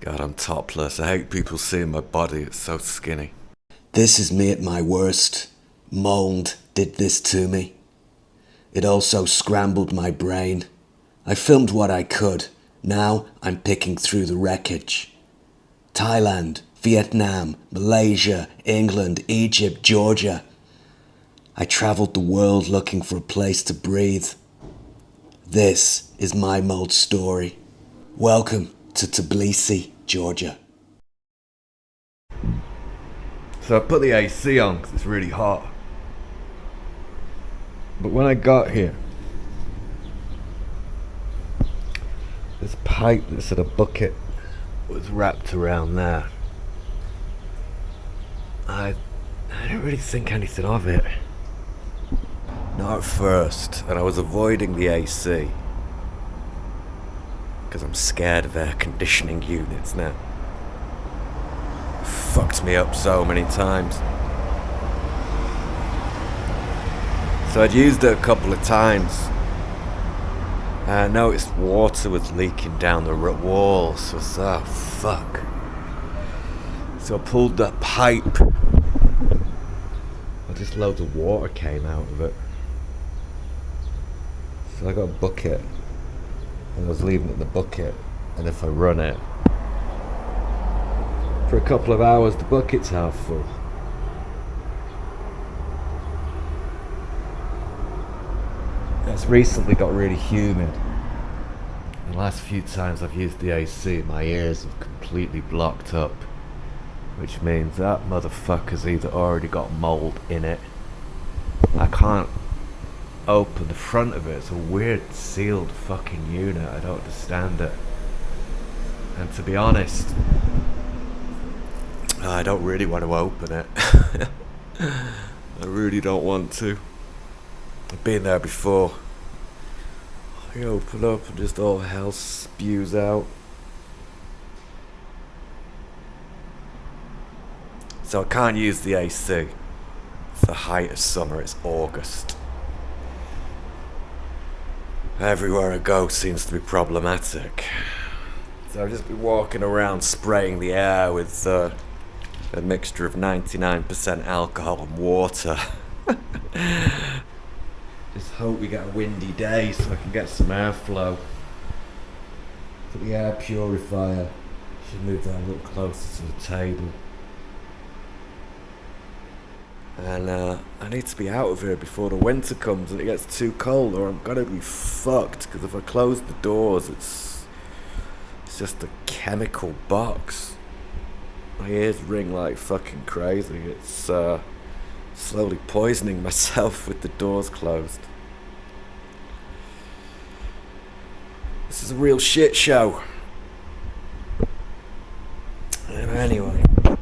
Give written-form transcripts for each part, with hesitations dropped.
God, I'm topless. I hate people seeing my body. It's so skinny. This is me at my worst. Mold did this to me. It also scrambled my brain. I filmed what I could. Now I'm picking through the wreckage. Thailand, Vietnam, Malaysia, England, Egypt, Georgia. I travelled the world looking for a place to breathe. This is my mold story. Welcome to Tbilisi, Georgia. So I put the AC on because it's really hot. But when I got here, this pipe that's in a bucket was wrapped around there. I didn't really think anything of it. Not at first, and I was avoiding the AC because I'm scared of air conditioning units now. It fucked me up so many times. So I'd used it a couple of times. I noticed water was leaking down the walls. So I thought, oh fuck. So I pulled that pipe. Just loads of water came out of it. So I got a bucket. And I was leaving it in the bucket. And if I run it for a couple of hours, the bucket's half full. It's recently got really humid. The last few times I've used the AC, my ears have completely blocked up, which means that motherfucker's either already got mold in it. I can't open the front of it. It's a weird sealed fucking unit. I don't understand it. And to be honest, I don't really want to open it. I really don't want to. I've been there before. I open up and just all hell spews out. So I can't use the AC. It's the height of summer, it's August. Everywhere I go seems to be problematic. So I've just been walking around spraying the air with a mixture of 99% alcohol and water. Just hope we get a windy day so I can get some airflow. For the air purifier, should move that a little closer to the table. And I need to be out of here before the winter comes and it gets too cold, or I'm gonna be fucked. Because if I close the doors, it's just a chemical box. My ears ring like fucking crazy. It's slowly poisoning myself with the doors closed. This is a real shit show. Anyway, I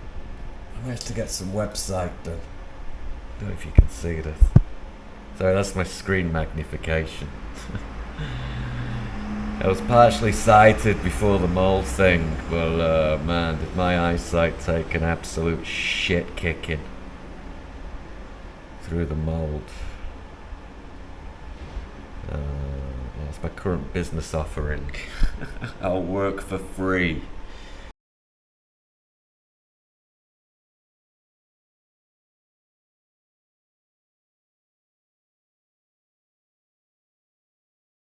have to get some website done. I don't know if you can see this. Sorry, that's my screen magnification. I was partially sighted before the mold thing. Well, man, did my eyesight take an absolute shit kicking through the mold. That's my current business offering. I'll work for free